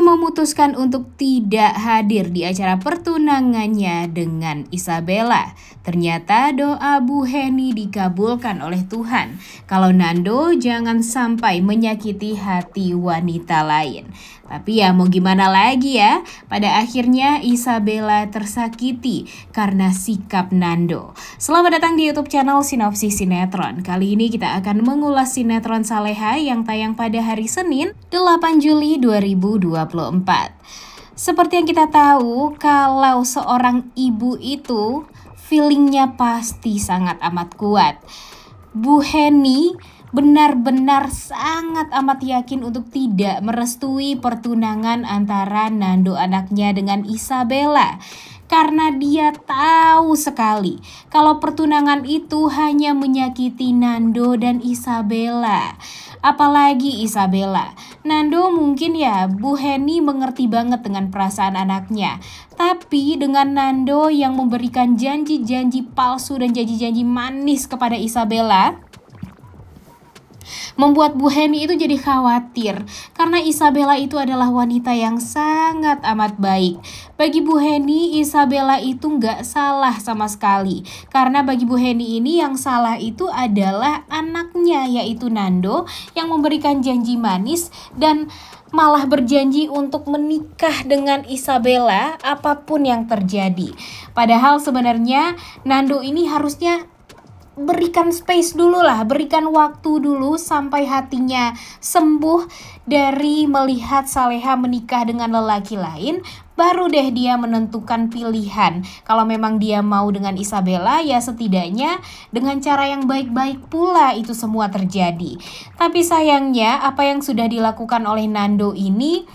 Nando memutuskan untuk tidak hadir di acara pertunangannya dengan Isabella. Ternyata doa Bu Henny dikabulkan oleh Tuhan. Kalau Nando jangan sampai menyakiti hati wanita lain. Tapi ya mau gimana lagi ya, pada akhirnya Isabella tersakiti karena sikap Nando. Selamat datang di YouTube channel Sinopsis Sinetron. Kali ini kita akan mengulas sinetron Saleha yang tayang pada hari Senin 8 Juli 2024. Seperti yang kita tahu, kalau seorang ibu itu feelingnya pasti sangat amat kuat. Bu Henny benar-benar sangat amat yakin untuk tidak merestui pertunangan antara Nando anaknya dengan Isabella. Karena dia tahu sekali kalau pertunangan itu hanya menyakiti Nando dan Isabella. Apalagi Isabella. Nando mungkin ya Bu Henny mengerti banget dengan perasaan anaknya. Tapi dengan Nando yang memberikan janji-janji palsu dan janji-janji manis kepada Isabella, membuat Bu Henny itu jadi khawatir karena Isabella itu adalah wanita yang sangat amat baik. Bagi Bu Henny, Isabella itu nggak salah sama sekali. Karena bagi Bu Henny ini yang salah itu adalah anaknya, yaitu Nando yang memberikan janji manis dan malah berjanji untuk menikah dengan Isabella apapun yang terjadi. Padahal sebenarnya Nando ini harusnya berikan space dulu lah, berikan waktu dulu sampai hatinya sembuh dari melihat Saleha menikah dengan lelaki lain. Baru deh dia menentukan pilihan. Kalau memang dia mau dengan Isabella, ya setidaknya dengan cara yang baik-baik pula itu semua terjadi. Tapi sayangnya apa yang sudah dilakukan oleh Nando ini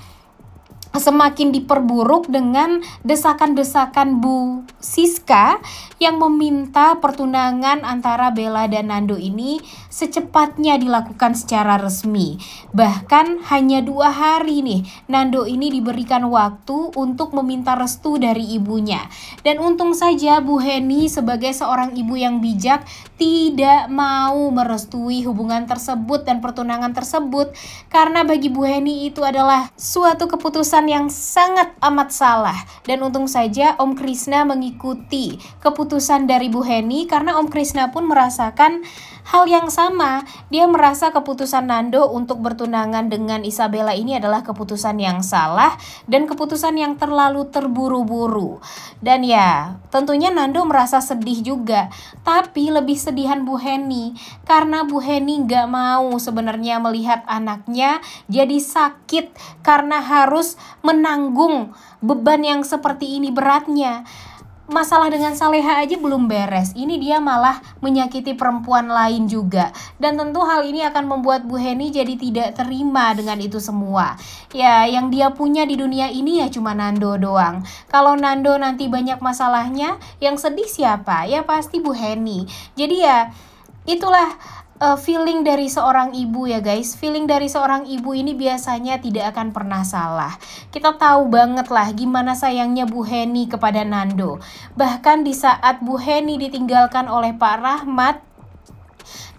semakin diperburuk dengan desakan-desakan Bu Siska yang meminta pertunangan antara Bella dan Nando ini secepatnya dilakukan secara resmi. Bahkan hanya 2 hari nih Nando ini diberikan waktu untuk meminta restu dari ibunya. Dan untung saja Bu Henny sebagai seorang ibu yang bijak tidak mau merestui hubungan tersebut dan pertunangan tersebut. Karena bagi Bu Henny itu adalah suatu keputusan yang sangat amat salah. Dan untung saja Om Krishna mengikuti keputusan dari Bu Henny karena Om Krishna pun merasakan hal yang sama. Dia merasa keputusan Nando untuk bertunangan dengan Isabella ini adalah keputusan yang salah dan keputusan yang terlalu terburu-buru. Dan ya tentunya Nando merasa sedih juga. Tapi lebih sedihan Bu Henny karena Bu Henny gak mau sebenarnya melihat anaknya jadi sakit karena harus menanggung beban yang seperti ini beratnya. Masalah dengan Saleha aja belum beres, ini dia malah menyakiti perempuan lain juga. Dan tentu hal ini akan membuat Bu Henny jadi tidak terima dengan itu semua. Ya yang dia punya di dunia ini ya cuma Nando doang. Kalau Nando nanti banyak masalahnya, yang sedih siapa? Ya pasti Bu Henny. Jadi ya itulah feeling dari seorang ibu ya guys. Feeling dari seorang ibu ini biasanya tidak akan pernah salah. Kita tahu banget lah gimana sayangnya Bu Henny kepada Nando. Bahkan di saat Bu Henny ditinggalkan oleh Pak Rahmat,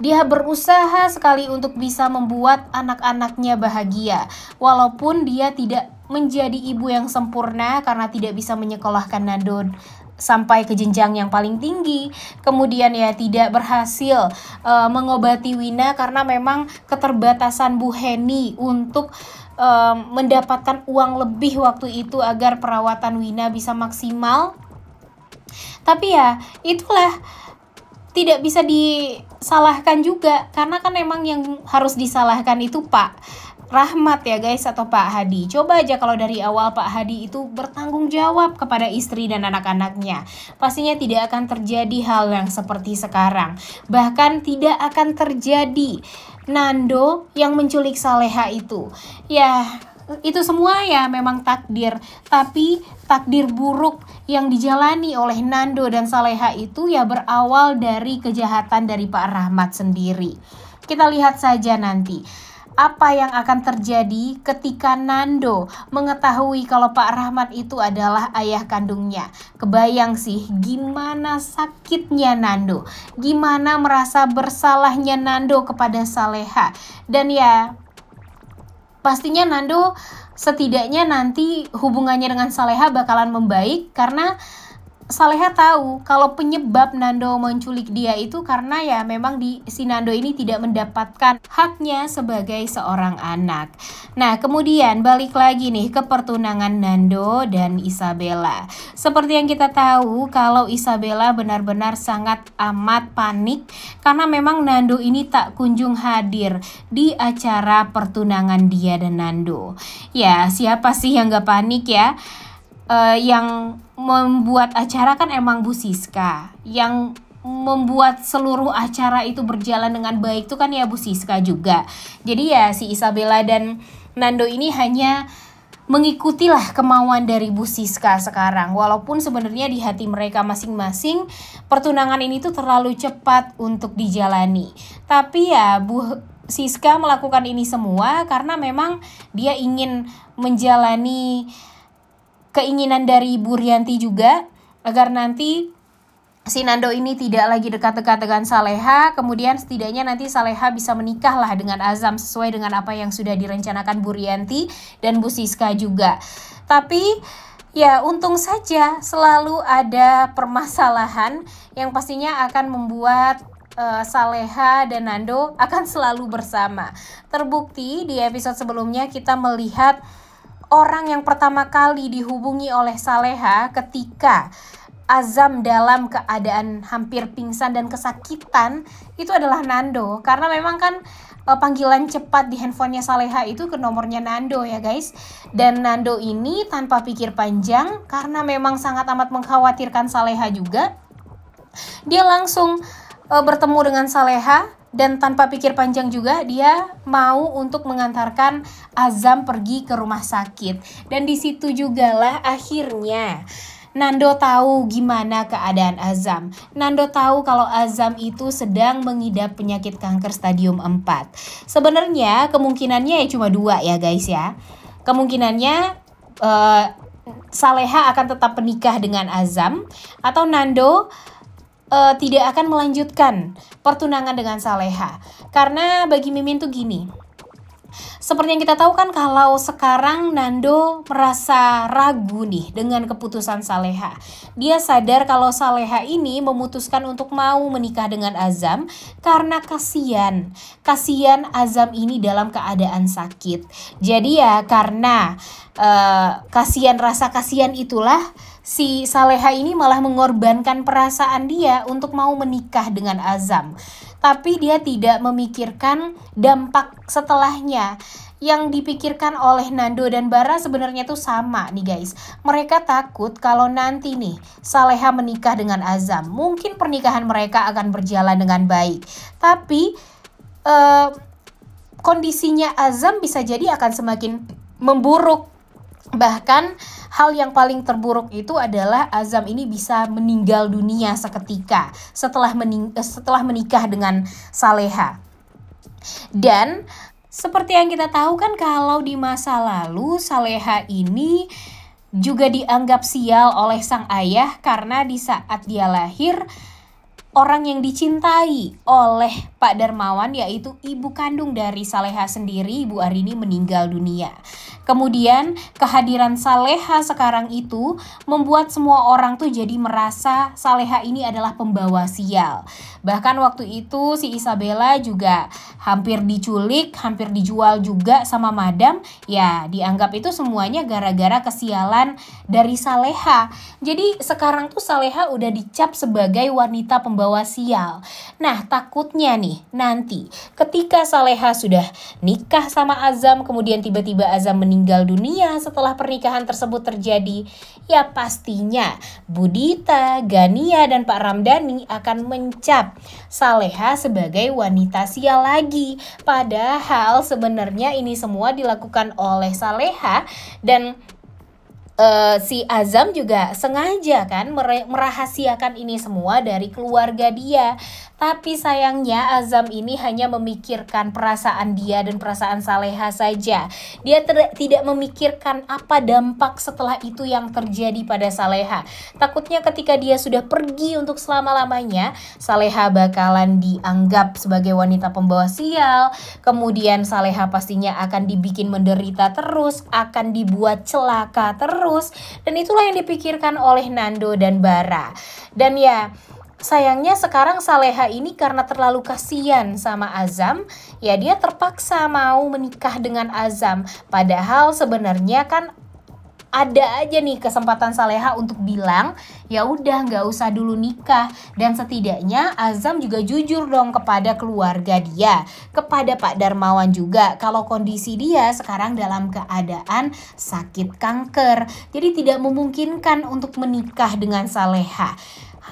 dia berusaha sekali untuk bisa membuat anak-anaknya bahagia. Walaupun dia tidak menjadi ibu yang sempurna karena tidak bisa menyekolahkan Nando sampai ke jenjang yang paling tinggi. Kemudian ya tidak berhasil mengobati Wina karena memang keterbatasan Bu Henny untuk mendapatkan uang lebih waktu itu agar perawatan Wina bisa maksimal. Tapi ya itulah, tidak bisa disalahkan juga karena kan memang yang harus disalahkan itu Pak Rahmat ya guys, atau Pak Hadi. Coba aja kalau dari awal Pak Hadi itu bertanggung jawab kepada istri dan anak-anaknya, pastinya tidak akan terjadi hal yang seperti sekarang. Bahkan tidak akan terjadi Nando yang menculik Saleha itu. Ya itu semua ya memang takdir. Tapi takdir buruk yang dijalani oleh Nando dan Saleha itu ya berawal dari kejahatan dari Pak Rahmat sendiri. Kita lihat saja nanti apa yang akan terjadi ketika Nando mengetahui kalau Pak Rahmat itu adalah ayah kandungnya. Kebayang sih gimana sakitnya Nando, gimana merasa bersalahnya Nando kepada Saleha. Dan ya pastinya Nando setidaknya nanti hubungannya dengan Saleha bakalan membaik, karena Saleha tahu kalau penyebab Nando menculik dia itu karena ya memang si Nando ini tidak mendapatkan haknya sebagai seorang anak. Nah, kemudian balik lagi nih ke pertunangan Nando dan Isabella. Seperti yang kita tahu kalau Isabella benar-benar sangat amat panik karena memang Nando ini tak kunjung hadir di acara pertunangan dia dan Nando. Ya, siapa sih yang gak panik ya? Yang membuat acara kan emang Bu Siska, yang membuat seluruh acara itu berjalan dengan baik itu kan ya Bu Siska juga. Jadi ya si Isabella dan Nando ini hanya mengikutilah kemauan dari Bu Siska sekarang, walaupun sebenarnya di hati mereka masing-masing pertunangan ini tuh terlalu cepat untuk dijalani. Tapi ya Bu Siska melakukan ini semua karena memang dia ingin menjalani keinginan dari Bu Rianti juga, agar nanti si Nando ini tidak lagi dekat-dekat dengan Saleha, kemudian setidaknya nanti Saleha bisa menikah lah dengan Azam sesuai dengan apa yang sudah direncanakan Bu Rianti dan Bu Siska juga. Tapi ya untung saja selalu ada permasalahan yang pastinya akan membuat Saleha dan Nando akan selalu bersama. Terbukti di episode sebelumnya kita melihat orang yang pertama kali dihubungi oleh Saleha ketika Azam dalam keadaan hampir pingsan dan kesakitan itu adalah Nando, karena memang kan panggilan cepat di handphonenya Saleha itu ke nomornya Nando ya guys. Dan Nando ini tanpa pikir panjang karena memang sangat amat mengkhawatirkan Saleha juga, dia langsung bertemu dengan Saleha. Dan tanpa pikir panjang juga dia mau untuk mengantarkan Azam pergi ke rumah sakit. Dan di situ jugalah akhirnya Nando tahu gimana keadaan Azam. Nando tahu kalau Azam itu sedang mengidap penyakit kanker stadium 4. Sebenarnya kemungkinannya ya cuma 2 ya guys ya. Kemungkinannya Saleha akan tetap menikah dengan Azam, atau Nando tidak akan melanjutkan pertunangan dengan Saleha. Karena bagi Mimin tuh gini, seperti yang kita tahu kan kalau sekarang Nando merasa ragu nih dengan keputusan Saleha. Dia sadar kalau Saleha ini memutuskan untuk mau menikah dengan Azam karena kasihan Azam ini dalam keadaan sakit. Jadi ya karena rasa kasihan itulah si Saleha ini malah mengorbankan perasaan dia untuk mau menikah dengan Azam. Tapi dia tidak memikirkan dampak setelahnya. Yang dipikirkan oleh Nando dan Bara sebenarnya tuh sama nih guys. Mereka takut kalau nanti nih Saleha menikah dengan Azam, mungkin pernikahan mereka akan berjalan dengan baik. Tapi kondisinya Azam bisa jadi akan semakin memburuk. Bahkan hal yang paling terburuk itu adalah Azam ini bisa meninggal dunia seketika setelah menikah dengan Saleha. Dan seperti yang kita tahu kan kalau di masa lalu Saleha ini juga dianggap sial oleh sang ayah karena di saat dia lahir orang yang dicintai oleh Pak Darmawan, yaitu ibu kandung dari Saleha sendiri, Ibu Arini, meninggal dunia. Kemudian kehadiran Saleha sekarang itu membuat semua orang tuh jadi merasa Saleha ini adalah pembawa sial. Bahkan waktu itu si Isabella juga hampir diculik, hampir dijual juga sama Madam. Ya dianggap itu semuanya gara-gara kesialan dari Saleha. Jadi sekarang tuh Saleha udah dicap sebagai wanita pembawa sial. Nah takutnya nih nanti ketika Saleha sudah nikah sama Azam, kemudian tiba-tiba Azam meninggal dunia setelah pernikahan tersebut terjadi, ya pastinya Budita, Gania, dan Pak Ramdhani akan mencap Saleha sebagai wanita sial lagi. Padahal sebenarnya ini semua dilakukan oleh Saleha dan si Azam juga sengaja kan merahasiakan ini semua dari keluarga dia. Tapi sayangnya Azam ini hanya memikirkan perasaan dia dan perasaan Saleha saja. Dia tidak memikirkan apa dampak setelah itu yang terjadi pada Saleha. Takutnya ketika dia sudah pergi untuk selama-lamanya, Saleha bakalan dianggap sebagai wanita pembawa sial. Kemudian Saleha pastinya akan dibikin menderita terus, akan dibuat celaka terus. Dan itulah yang dipikirkan oleh Nando dan Bara. Dan ya, sayangnya sekarang Saleha ini karena terlalu kasihan sama Azam, ya dia terpaksa mau menikah dengan Azam. Padahal sebenarnya kan ada aja nih kesempatan Saleha untuk bilang, ya udah nggak usah dulu nikah. Dan setidaknya Azam juga jujur dong kepada keluarga dia, kepada Pak Darmawan juga, kalau kondisi dia sekarang dalam keadaan sakit kanker. Jadi tidak memungkinkan untuk menikah dengan Saleha.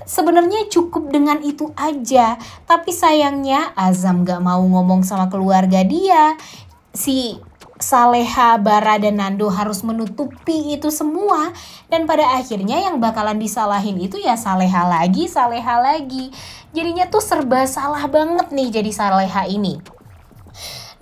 Sebenarnya cukup dengan itu aja, tapi sayangnya Azam gak mau ngomong sama keluarga dia. Si Saleha, Bara, dan Nando harus menutupi itu semua. Dan pada akhirnya yang bakalan disalahin itu ya Saleha lagi. Jadinya tuh serba salah banget nih jadi Saleha ini.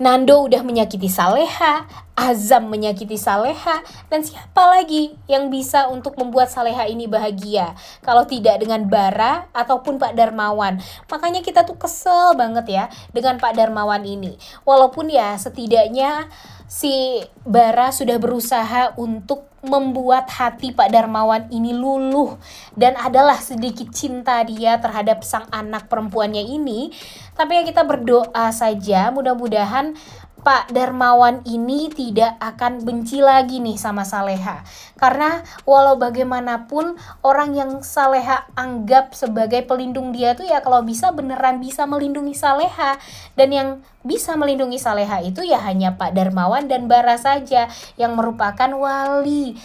Nando udah menyakiti Saleha, Azam menyakiti Saleha, dan siapa lagi yang bisa untuk membuat Saleha ini bahagia kalau tidak dengan Bara ataupun Pak Darmawan. Makanya kita tuh kesel banget ya dengan Pak Darmawan ini. Walaupun ya setidaknya si Bara sudah berusaha untuk membuat hati Pak Darmawan ini luluh dan adalah sedikit cinta dia terhadap sang anak perempuannya ini. Tapi ya kita berdoa saja mudah-mudahan Pak Darmawan ini tidak akan benci lagi nih sama Saleha. Karena walau bagaimanapun orang yang Saleha anggap sebagai pelindung dia tuh ya kalau bisa beneran bisa melindungi Saleha. Dan yang bisa melindungi Saleha itu ya hanya Pak Darmawan dan Bara saja yang merupakan wali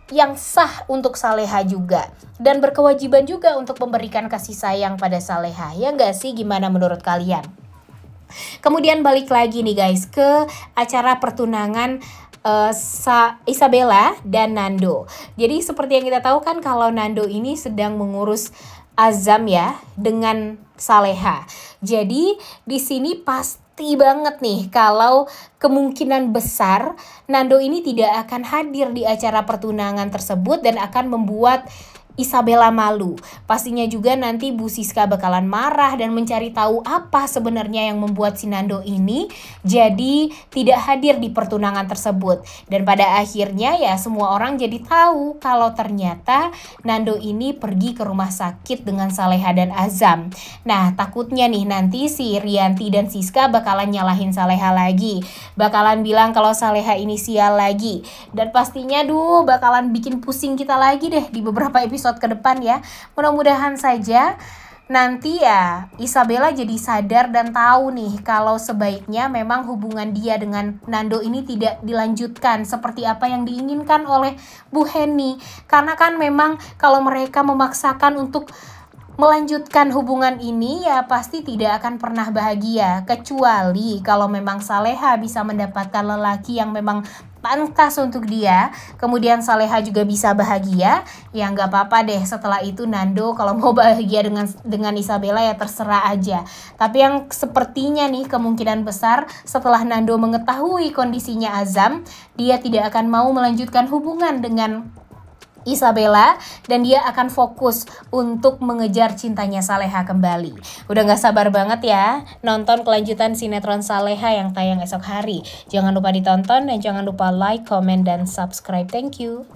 yang sah untuk Saleha juga. Dan berkewajiban juga untuk memberikan kasih sayang pada Saleha. Ya nggak sih, gimana menurut kalian? Kemudian balik lagi nih guys ke acara pertunangan Isabella dan Nando. Jadi seperti yang kita tahu kan kalau Nando ini sedang mengurus Azam ya dengan Saleha. Jadi di sini pasti banget nih kalau kemungkinan besar Nando ini tidak akan hadir di acara pertunangan tersebut dan akan membuat Isabella malu. Pastinya juga nanti Bu Siska bakalan marah dan mencari tahu apa sebenarnya yang membuat si Nando ini jadi tidak hadir di pertunangan tersebut. Dan pada akhirnya ya semua orang jadi tahu kalau ternyata Nando ini pergi ke rumah sakit dengan Saleha dan Azam. Nah, takutnya nih nanti si Rianti dan Siska bakalan nyalahin Saleha lagi. Bakalan bilang kalau Saleha ini sial lagi. Dan pastinya bakalan bikin pusing kita lagi deh di beberapa episode ke depan ya. Mudah-mudahan saja nanti ya Isabella jadi sadar dan tahu nih kalau sebaiknya memang hubungan dia dengan Nando ini tidak dilanjutkan seperti apa yang diinginkan oleh Bu Henny. Karena kan memang kalau mereka memaksakan untuk melanjutkan hubungan ini ya pasti tidak akan pernah bahagia, kecuali kalau memang Saleha bisa mendapatkan lelaki yang memang pantas untuk dia, kemudian Saleha juga bisa bahagia, ya nggak apa-apa deh. Setelah itu Nando kalau mau bahagia dengan Isabella ya terserah aja. Tapi yang sepertinya nih kemungkinan besar setelah Nando mengetahui kondisinya Azam, dia tidak akan mau melanjutkan hubungan dengan Isabella dan dia akan fokus untuk mengejar cintanya Saleha kembali. Udah gak sabar banget ya nonton kelanjutan sinetron Saleha yang tayang esok hari. Jangan lupa ditonton dan jangan lupa like, comment, dan subscribe. Thank you.